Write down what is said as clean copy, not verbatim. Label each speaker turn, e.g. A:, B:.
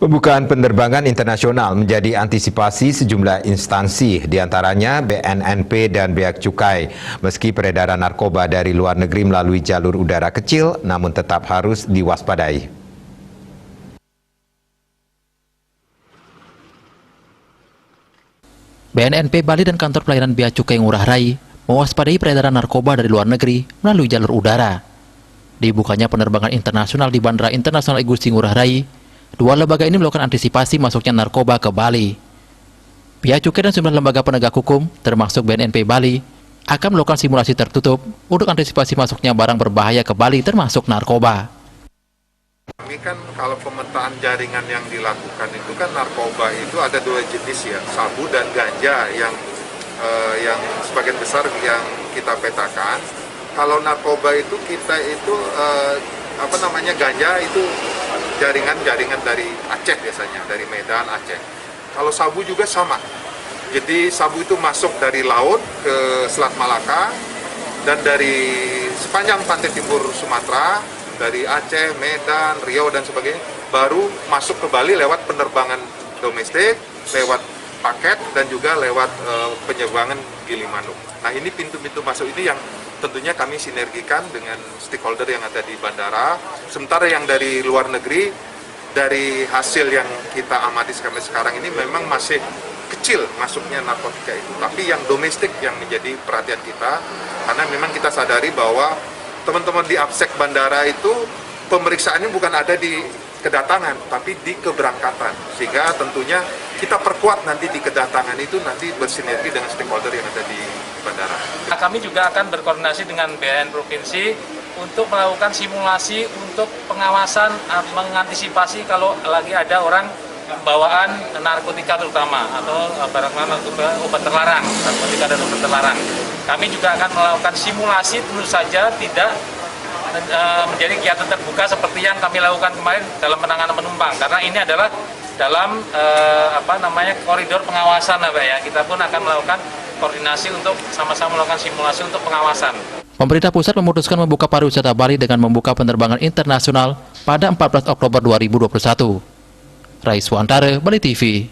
A: Pembukaan penerbangan internasional menjadi antisipasi sejumlah instansi, diantaranya BNNP dan Bea Cukai. Meski peredaran narkoba dari luar negeri melalui jalur udara kecil, namun tetap harus diwaspadai.
B: BNNP Bali dan kantor pelayanan Bea Cukai Ngurah Rai mewaspadai peredaran narkoba dari luar negeri melalui jalur udara. Dibukanya penerbangan internasional di Bandara Internasional Igusti Ngurah Rai, dua lembaga ini melakukan antisipasi masuknya narkoba ke Bali. Bea Cukai dan sejumlah lembaga penegak hukum, termasuk BNNP Bali, akan melakukan simulasi tertutup untuk antisipasi masuknya barang berbahaya ke Bali termasuk narkoba.
C: Kami kan kalau pemetaan jaringan yang dilakukan itu kan narkoba itu ada dua jenis ya, sabu dan ganja yang sebagian besar yang kita petakan. Kalau narkoba itu kita itu ganja itu jaringan dari Aceh biasanya, dari Medan, Aceh. Kalau sabu juga sama. Jadi sabu itu masuk dari laut ke Selat Malaka dan dari sepanjang pantai timur Sumatera, dari Aceh, Medan, Riau dan sebagainya, baru masuk ke Bali lewat penerbangan domestik, lewat paket dan juga lewat penerbangan Gilimanuk. Nah, ini pintu-pintu masuk ini yang tentunya kami sinergikan dengan stakeholder yang ada di bandara. Sementara yang dari luar negeri, dari hasil yang kita amati sampai sekarang ini memang masih kecil masuknya narkotika itu. Tapi yang domestik yang menjadi perhatian kita, karena memang kita sadari bahwa teman-teman di APSEC bandara itu pemeriksaannya bukan ada di kedatangan, tapi di keberangkatan. Sehingga tentunya kita perkuat nanti di kedatangan itu nanti bersinergi dengan stakeholder yang ada di bandara.
D: Kami juga akan berkoordinasi dengan BNN Provinsi untuk melakukan simulasi untuk pengawasan, mengantisipasi kalau lagi ada orang bawaan narkotika terutama atau barang-barang obat terlarang, narkotika dan obat terlarang. Kami juga akan melakukan simulasi, tentu saja tidak menjadi kegiatan terbuka seperti yang kami lakukan kemarin dalam penanganan penumpang, karena ini adalah dalam koridor pengawasan, Pak ya. Kita pun akan melakukan koordinasi untuk sama-sama melakukan simulasi untuk pengawasan.
B: Pemerintah pusat memutuskan membuka pariwisata Bali dengan membuka penerbangan internasional pada 14 Oktober 2021. Rais Wantara, Bali TV.